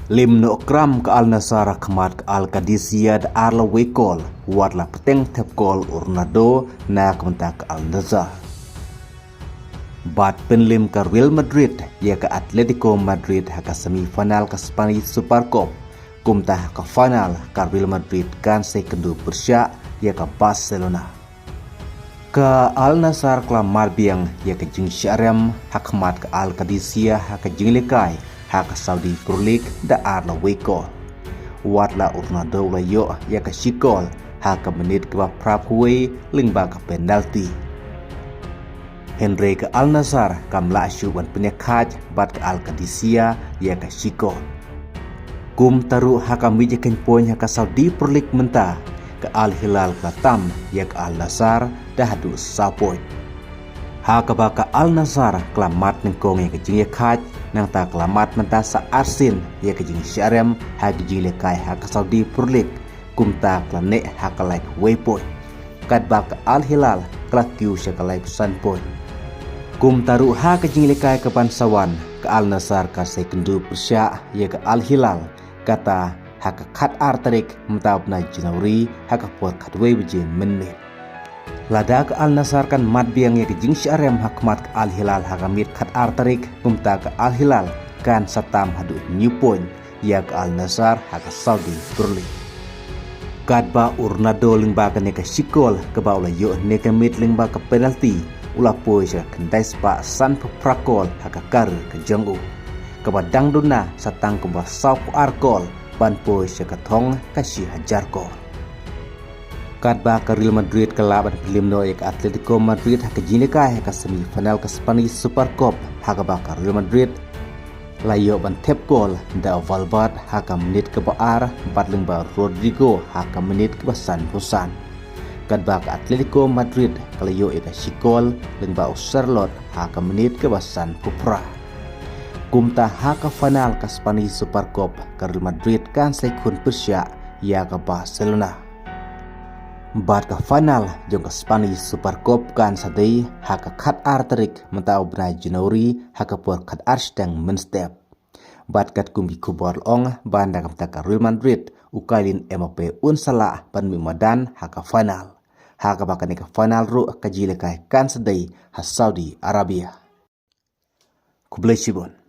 Limno kram ke al nasara kemat ke al kadisia da arla wekol wadla peteng tepkol urnado na kementa ke al nazar. Bat penlim ke Real Madrid ya ke Atletico Madrid haka semifinal ke Spanish Super Cup kumtah ke final ke Real Madrid kan sekendu Persya ya ke Barcelona. Ke Al Nassr kla marbiang ya ke jing syarem hakmat ke al kadisia haka jing lekai haka Saudi Pro League da arla wekol. Wadla urnado la yo ya ke shikol haka menit ke prapwe lingba ke penalti. Henry ke Al Nassr kam la syuban penyakat bat ke al kadisia ya ke shikol. Kum taru haka mijakan poin haka Saudi Pro League menta ke Al Hilal Batam ya ke Al Nassr dah hadu sapoin. Haka baka Al Nassr kelamat nengkong ya ke jing yakat nang ta kelamat menta sa Arsin ya ke jing syarem haka jing lekai haka Saudi Pro League kum ta kelane haka like waypoint. Kat baka Al Hilal kelak kiu syaka like sun point. Kum taru haka jing lekai ke Bansawan ke Al Nassr ka sekendu Persya ya ke Al Hilal kata haka kat artarik mentap na Januari haka pot katwe beje menit. Lada ke Al Nassr kan mat biang ya ke jing syarem hakmat ke Al Hilal haka mit kat artarik kumta ke Al Hilal kan satam hadu new point ya ke Al Nassr haka Saudi Pro League. Kat ba urnado lingba ke neka shikol ke ba ula yo neka mit lingba ke penalti ula poi sya kendai spa san prakol haka kar ke janggu. Ke ba dangduna satang ke ba sau arkol ban poi sya ke thong kasih hajar kol. Kat ba ke Real Madrid ke laban film no ek Atletico Madrid haka jinika haka semifinal ke Spanish Super Cup haka ba ke Real Madrid layo ban tep gol da Valverde haka menit ke baar bat lingba Rodrigo haka menit ke basan Husan. Kat ba ke Atletico Madrid ke layo eka shikol lingba Charlotte haka menit ke basan Kupra. Kumta haka final ke Spanish Super Cup ke Real Madrid kan sekun Persya ya ke Barcelona. Bat ke final jong ke Spanish Super Cup kan sadai haka kat artarik mentau benai Januari haka por kat arsteng menstep. Bat kat kumbi kubor ong banda kamta ke Real Madrid ukailin MOP unsala ban mimadan haka final. Haka bakane ke final ru kajile kai kan sadai ha Saudi Arabia. Kublai Shibon.